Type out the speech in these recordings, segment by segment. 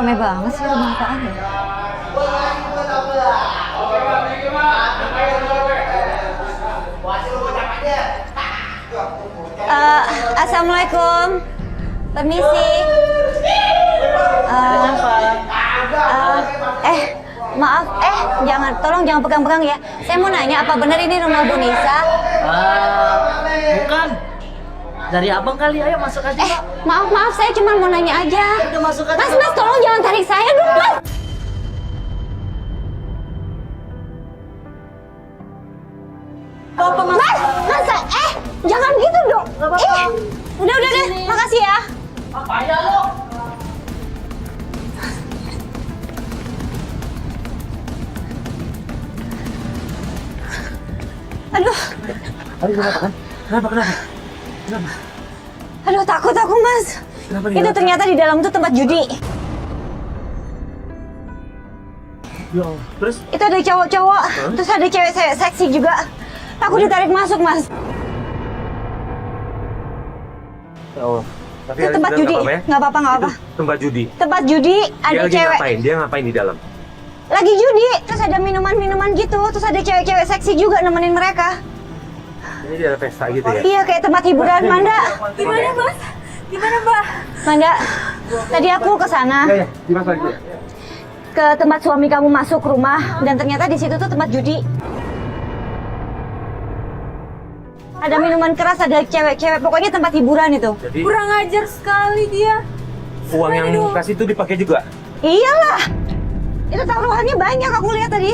rame banget sih, rumah apaan ya? Assalamualaikum. Permisi. Maaf, tolong jangan pegang-pegang ya. Saya mau nanya, apa benar ini rumah Bu Nisa? Bukan. Dari abang kali, ayo masuk aja. Maaf, saya cuma mau nanya aja. Udah masuk aja. Mas, tolong jangan tarik saya dulu, Mas. Mas, jangan gitu dong. Udah deh, makasih ya. Apa ya lo? Aduh, Kenapa kan? Kenapa? aduh takut aku, Mas. Itu ternyata di dalam tuh tempat judi. Ya, terus? Itu ada cowok-cowok, terus ada cewek-cewek seksi juga. Aku ditarik masuk, Mas. Oh, tapi Itu tempat judi. Nggak apa-apa. Tempat judi. Tempat judi, ada Dia lagi cewek. ngapain? Dia ngapain di dalam? Lagi judi, terus ada minuman-minuman gitu, terus ada cewek-cewek seksi juga nemenin mereka. Ini dia ada pesta gitu ya? Iya, kayak tempat hiburan, Manda. Gimana, Mas? Gimana, Mbak? Manda, tadi aku ke sana, Iya, di mana lagi? ke tempat suami kamu masuk rumah, dan ternyata di situ tuh tempat judi. Ada minuman keras, ada cewek-cewek, pokoknya tempat hiburan itu. Jadi Kurang ajar sekali dia. uang yang kasih itu dipakai juga? Iyalah, itu taruhannya banyak aku lihat tadi.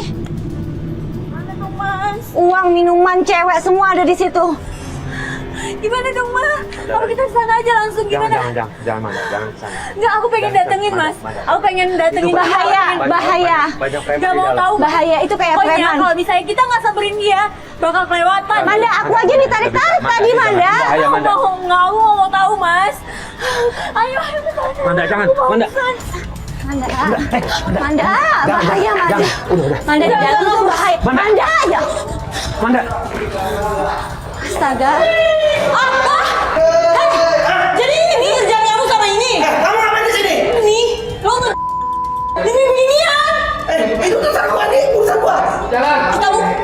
Mana dong, Mas? Uang, minuman, cewek semua ada di situ. Gimana dong, Ma? Kalau kita kesana aja langsung gimana? Jangan ke sana. Enggak, aku pengen Jangan, datengin, Manda, Mas. Manda. Aku pengen datengin. Itu bahaya. Banyak preman Gak di mau dalam. tahu. Bahaya, itu kayak Pokoknya preman. kalau misalnya kita nggak samperin dia, bakal kelewatan. Manda, aku aja ditarik-tarik Manda, tadi, jangan. Manda. Bahaya, Aku Manda. aku mau tahu, Mas. Ayo kesana. Manda, jangan. Aku mau Manda. pesan. Manda, bahaya, Manda. Udah. Manda, di dalam tuh bahaya. Manda, ya. Manda. Astaga. Apa? Jadi ini kerjaan kamu sama ini? Kamu ngapain di sini? Ini, lo tuh ini beginian. Itu urusan gua nih, urusan gua. Jalan.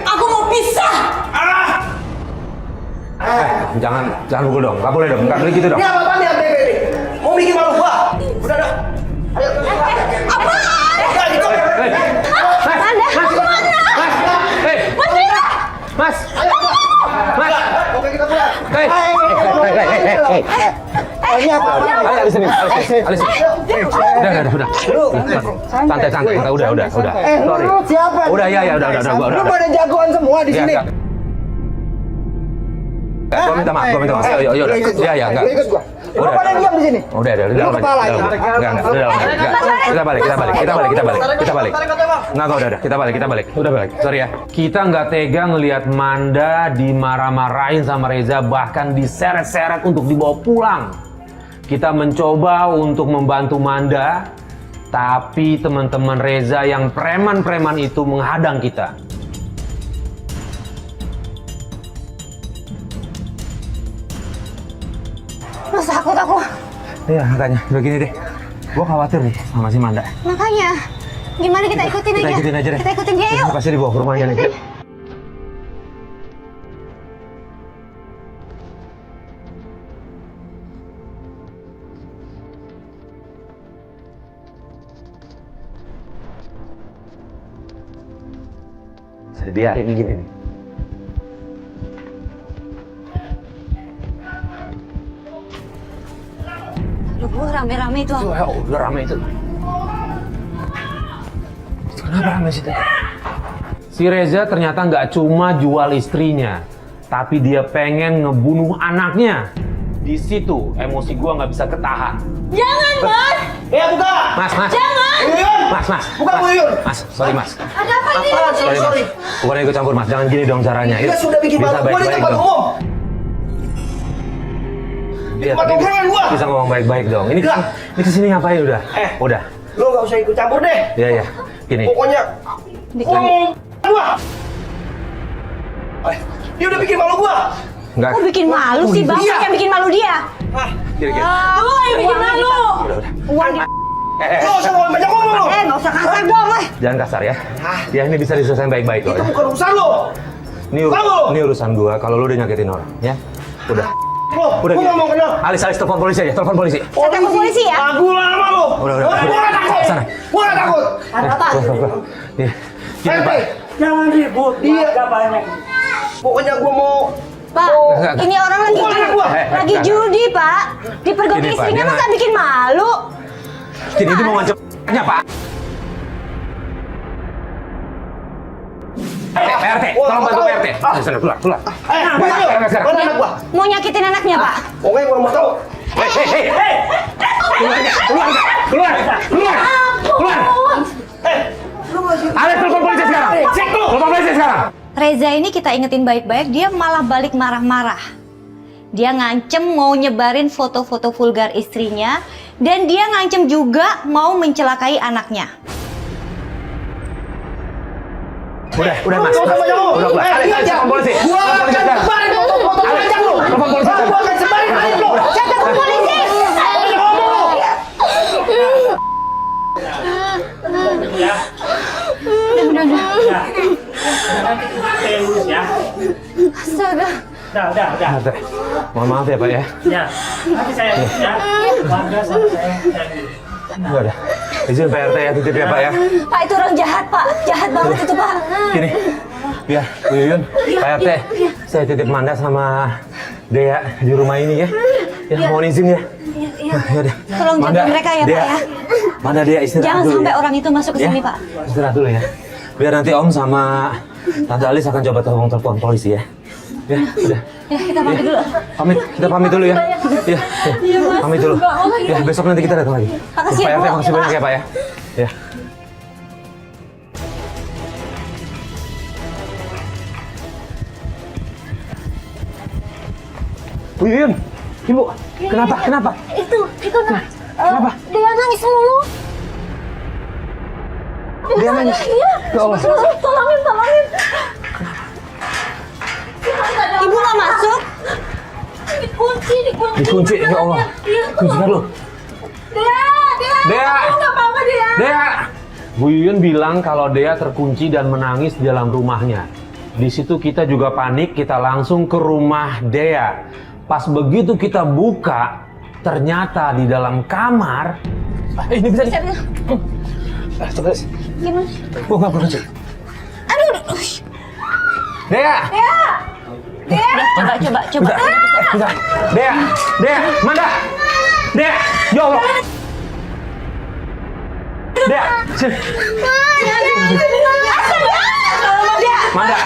Aku mau pisah. Jangan pukul dong. Nggak boleh dong. Nggak boleh gitu dong. Ini apa-apaan nih, Bebe? Mau bikin malu gua? Udah dah. Ayo. Apaan? Udah, gitu. Manda, Mas. Oke, kita pulang. Ini apa? Ayo di sini. Udah. Santai. Udah. Sorry. Lu siapa? Udah, ya, udah. Lu pada jagoan semua di sini. Gua minta maaf. Ayo. Iya, enggak. Ikut gua. Lu pada diam di sini. Udah, Lu kepala ini. Kita balik. Enggak, udah, kita balik. Udah balik. Sorry ya. Kita nggak tega ngelihat Manda dimarah-marahin sama Reza, bahkan diseret-seret untuk dibawa pulang. Kita mencoba untuk membantu Manda, tapi teman-teman Reza yang preman-preman itu menghadang kita. Mas, takut aku. Iya, makanya begini deh. Gua khawatir nih sama si Manda. Makanya, gimana kita ikutin aja? Kita ikutin aja deh. Kita ikutin dia, yuk. Pasti dibawa ke rumahnya nih. Dia ini gini nih. Aduh, rame-rame itu. Udah rame itu. Kenapa rame sih tadi? Si Reza ternyata nggak cuma jual istrinya, tapi dia pengen ngebunuh anaknya. Di situ emosi gua nggak bisa ketahan. Jangan, Mas. Buka. Mas. Jangan. Uyun. Mas. Buka, Uyun. Mas, sorry Mas. Ada apa ini? Apaan? Sorry. Bukan ikut campur Mas, jangan gini dong caranya. Dia sudah bikin Bisa malu gua di baik-baik tempat dong. umum. Dia tempat tapi tongkrongan gua. bisa ngomong baik-baik dong. Ini kesini ngapain udah? Udah. Lu nggak usah ikut campur deh. Iya. Gini. Pokoknya ngomong gua. Dia udah bikin malu gua. Enggak. Kok bikin malu sih, Bapak Iya. yang bikin malu dia? Kira-kira. Lu yang bikin malu. Udah. Uang di... Lo sama banyak ngomong lo. Nggak usah kasar dong, weh. Jangan kasar ya. Ya ini bisa diselesaikan baik-baik loh. Itu Ya. bukan urusan lo. Ini urusan gua. Kalau lu udah nyakitin orang, ya. Udah. Lo ngomong kenal. Alis telepon polisi aja. Telepon polisi. Saya telepon polisi ya. Lagu lama lo. Udah. Gua nggak takut. Sana. Gua nggak takut. Apa? Iya. Gini, Pak. Jangan ribut, Iya. warga banyak. Pokoknya gua mau. Pak, ini orang lagi Eh, judi, Pak. Dipergoki Ini, Pak, istrinya dia masa bikin malu. Gini, dia mau ngancam Pak. Pak RT, tolong bantu Pak RT. Sana, keluar. Mana anak gua? Mau nyakitin anaknya, Pak. Pokoknya gua mau tahu. Hei. Keluar. Alis telepon polisi sekarang. Telepon polisi sekarang. Reza ini kita ingetin baik-baik, dia malah balik marah-marah. Dia ngancem mau nyebarin foto-foto vulgar istrinya, dan dia ngancem juga mau mencelakai anaknya. Udah mas. Udah. Alis telepon polisi. Gua akan sebarin foto-foto ngajak lo. Telepon polisi. Gua akan sebarin aib lo. Saya telepon polisi. Saya urus ya. Astaga. Udah. Mohon maaf ya Pak ya. Ya, nanti saya urus ya. Warga sama saya Udah. Izin Pak RT ya, titip ya Pak ya. Pak, itu orang jahat, Pak. Jahat banget itu, Pak. Gini, biar Bu Yuyun, Pak RT, saya titip Manda sama Dea di rumah ini ya. Ya, mohon izin ya. Yaudah. Tolong jaga mereka ya, Pak ya. Manda Dea istirahat Jangan dulu sampai ya. orang itu masuk ke sini, Pak. Istirahat dulu ya. Biar nanti Om sama Tante Alis akan coba telepon polisi ya. Ya, udah. Ya, kita pamit dulu. Kita pamit dulu ya. Ya, pamit dulu. Ya, besok nanti kita datang lagi. Makasih ya, Pak RT, Bu. makasih banyak ya Pak ya. Ya. Bu Yuyun, Ibu, kenapa? Itu Kenapa? dia nangis mulu. Dia nangis. Iya. Ya Allah. Tolongin. Ibu nggak masuk? Dikunci, ya Allah. Kuncikan lu. Dea. Dea. Bu Yuyun bilang kalau Dea terkunci dan menangis di dalam rumahnya. Di situ kita juga panik, kita langsung ke rumah Dea. Pas begitu kita buka, ternyata di dalam kamar. Ini bisa coba. Gimana? Oh, nggak perlu cek. Aduh. Dea. Coba. Bentar. Dea, Manda. Dea, ya Allah. Dea, sini. Manda.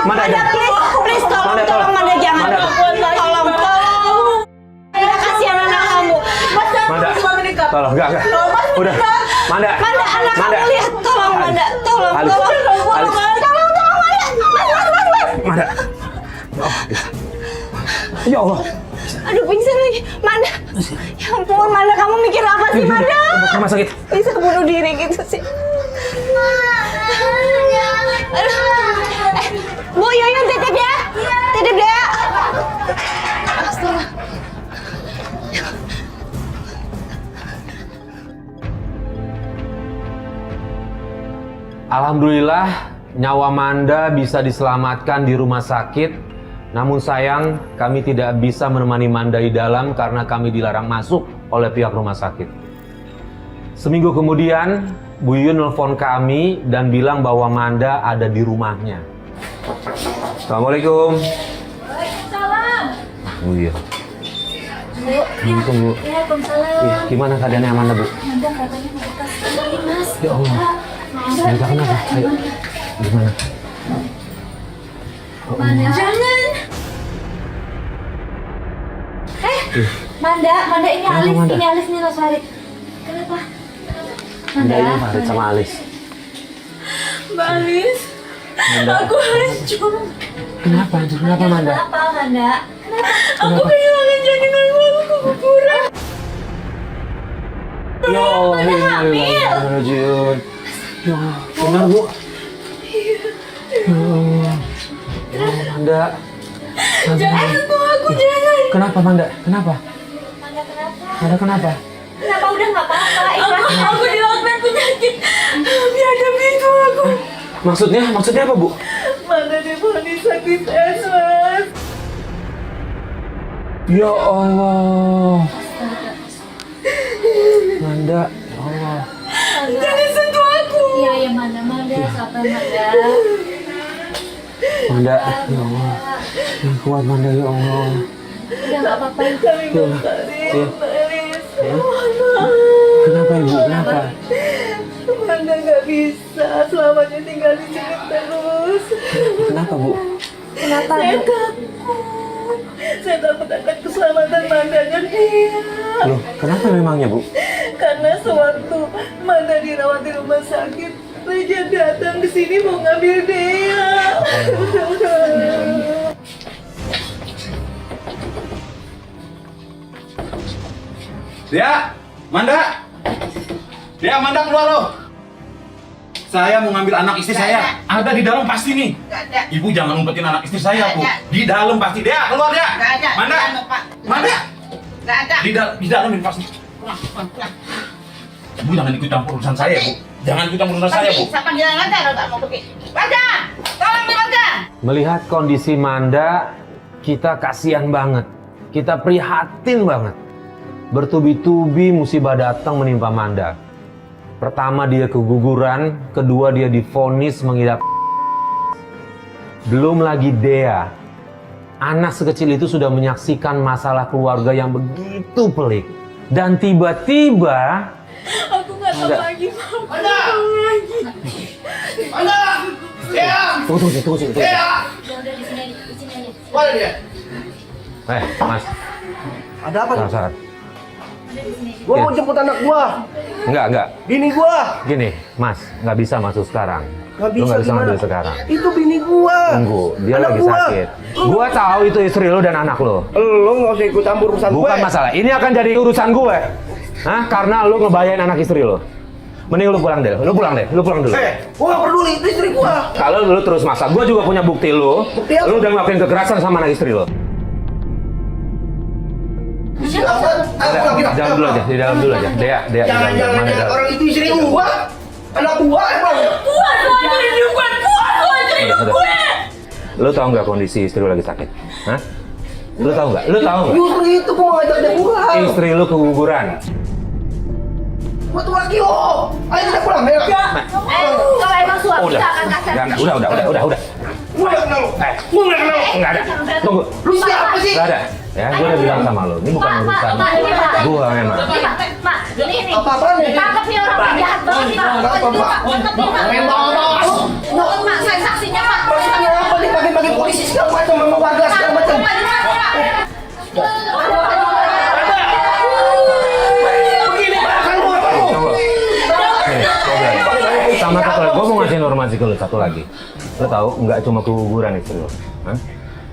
Manda, Please, tolong Manda, jangan. Manda. Tolong. Manda, kasihan anak kamu. Manda, tolong, enggak. Udah, Manda. Manda, anak kamu lihat. Tolong, Manda. Tolong. Alis. Tolong, Manda. Mas. Manda. Ya Allah. Aduh, pingsan lagi. Manda. Ya ampun, Manda, kamu mikir apa sih, Manda? Rumah sakit. Bisa bunuh diri gitu sih. Bu Yuyun, titip ya. Titip ya. Astaga. Alhamdulillah, nyawa Manda bisa diselamatkan di rumah sakit. Namun sayang, kami tidak bisa menemani Manda di dalam karena kami dilarang masuk oleh pihak rumah sakit. Seminggu kemudian, Bu Yuyun nelfon kami dan bilang bahwa Manda ada di rumahnya. Assalamualaikum. Waalaikumsalam. Bu Yuyun. Assalamualaikum, Bu. Waalaikumsalam. Ih, gimana keadaannya Manda, Bu? Manda katanya mau kasih Mas. Ya Allah. Manda kenapa? Ayo. Gimana? Jangan. Manda ini Kenapa, Alis, Manda? ini Alis nih Rosari. Kenapa? Manda ini Farid sama Alis. Mbak Alis, Manda. aku hancur. Kenapa? Kenapa Manda? Kenapa, Manda? Aku kehilangan janinanku, aku keguguran. Ya Allah, Innalillahi. Ya Allah, benar Bu. Ya Allah. Ya Allah, Manda. Jangan sentuh aku, jangan. Kenapa Manda? Kenapa? Manda kenapa? Manda kenapa? Kenapa udah nggak apa-apa? Ikhlasin Aku aja. dilakukan penyakit biadab itu aku. Maksudnya apa, Bu? Mana divonis sakit es, Mas. Ya Allah. Manda, ya Allah. Jangan sentuh aku. Iya, ya Manda, sabar Manda. Manda, ya Allah. Yang kuat Manda, ya Allah. Udah nggak apa-apa. Kami Ya. mencari Ya. Maris. Kenapa Ibu? Kenapa? Manda nggak bisa selamanya tinggal di sini terus. Kenapa, Bu? Kenapa, Saya Bu? takut. Saya takut akan keselamatan Manda dan dia. Loh, kenapa memangnya, Bu? Karena sewaktu Manda dirawat di rumah sakit, Reja datang ke sini mau ngambil dia. Dia, Manda. Dia, Manda keluar loh. Saya mau ngambil anak istri saya. Ada di dalam pasti nih. Ibu jangan ngumpetin anak istri saya, Bu. Di dalam pasti. Dia, keluar dia. Manda. Manda. Di dalam ini pasti. Ibu jangan ikut campur urusan saya, Bu. Jangan ikut campur urusan saya, Bu. Melihat kondisi Manda, kita kasihan banget. Kita prihatin banget. Bertubi-tubi musibah datang menimpa Manda. Pertama dia keguguran, kedua dia divonis mengidap. Belum lagi Dea. Anak sekecil itu sudah menyaksikan masalah keluarga yang begitu pelik. Dan tiba-tiba Aku nggak tahu Manda. lagi mau Manda. lagi. Manda. Dia. Tunggu. Dia. Udah di sini aja. Mana dia? Mas, Ada apa nih? saat. Gua mau jemput anak gua. Enggak. Bini gua. Gini, Mas, nggak bisa masuk sekarang. Nggak Lu bisa nggak bisa gimana? ngambil sekarang. Itu bini gua. Tunggu, dia Anak lagi gua. sakit. Gua tahu itu istri lu dan anak lu. Lu nggak usah ikut campur urusan gue. Bukan masalah. Ini akan jadi urusan gue. Hah? Karena lu ngebayain anak istri lu. Mending lu pulang deh. Lu pulang dulu. Gua nggak peduli, itu istri gua. Kalau lu terus maksa, gue juga punya bukti lu. Bukti apa? Lu udah ngelakuin kekerasan sama anak istri lu. Silakan. Ayo pulang kita. Di dalam dulu aja. Dea, di dalam. Mana Jangan, dalam? orang itu istri gua. Anak gua, emang. Kuat lo anjir hidup gue, kuat lo anjir hidup Udah. gue. Lu tahu nggak kondisi istri lu lagi sakit? Hah? Lu tahu nggak? Justru itu gua ngajak dia pulang. Istri lu keguguran. Gua tuh lagi lo. Ayo kita pulang, ayo. Kalau emang suami Udah. nggak akan kasar. Udah. Gua nggak kenal lo. Gua nggak kenal lo. Enggak ada. Tunggu. Lu siapa sih? Enggak ada. Ya, gue udah bilang sama lu. Ini bukan urusan gua memang. Mak, ini. Apa-apaan nih? Tangkap nih orang jahat banget nih, Mak. Tangkap, Pak. Tangkap nih, Mak. Keren banget. Mak, saya saksinya, Mak. Maksudnya apa nih bagi-bagi polisi segala macam sama warga segala macam? Begini bahkan lu apa lu? Tunggu. Nih, sama satu lagi. Gue mau ngasih informasi ke lu satu lagi. Lu tahu nggak cuma keguguran istri lu? Hah?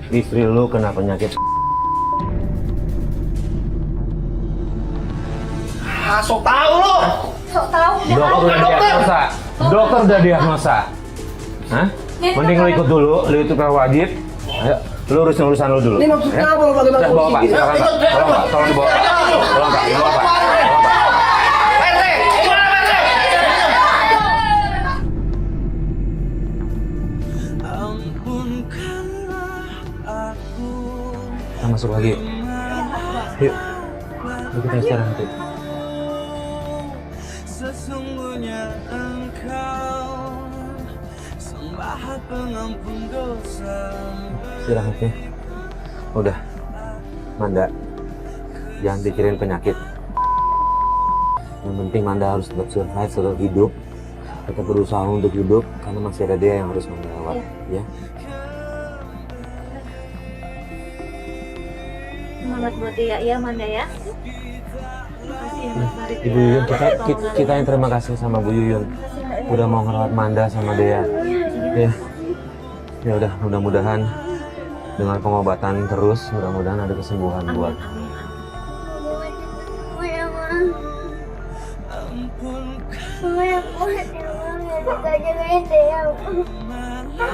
Istri lu kena penyakit. Ah, sok tahu lu. Sok tahu udah Dokter udah diagnosa. Hah? Mending lu ikut dulu, lu itu kan wajib. Ayo, lu urusin urusan lu dulu. Ini maksudnya Ya? apa lu bagaimana Udah, bawa Pak, polisi? silakan Pak. Tolong Pak, tolong dibawa. Tolong Pak, dibawa Pak. Tolong Pak. Kita masuk lagi. Yuk. Yuk kita istirahat. Yuk. Sesungguhnya engkau sang Maha Pengampun dosa. Istirahat ya. Udah. Manda, jangan pikirin penyakit. Yang penting Manda harus tetap survive, tetap hidup. Tetap berusaha untuk hidup karena masih ada dia yang harus merawat, ya. Semangat buat dia ya, Manda ya. Makasih Mas Farid Ibu Yuyun, kita yang terima kasih sama Bu Yuyun udah mau ngerawat Manda sama Dea. Ya, ya udah, mudah-mudahan dengan pengobatan terus, mudah-mudahan ada kesembuhan buat. Mama yang kuat ya, Mama. Jaga-jagain deh ya, Mama.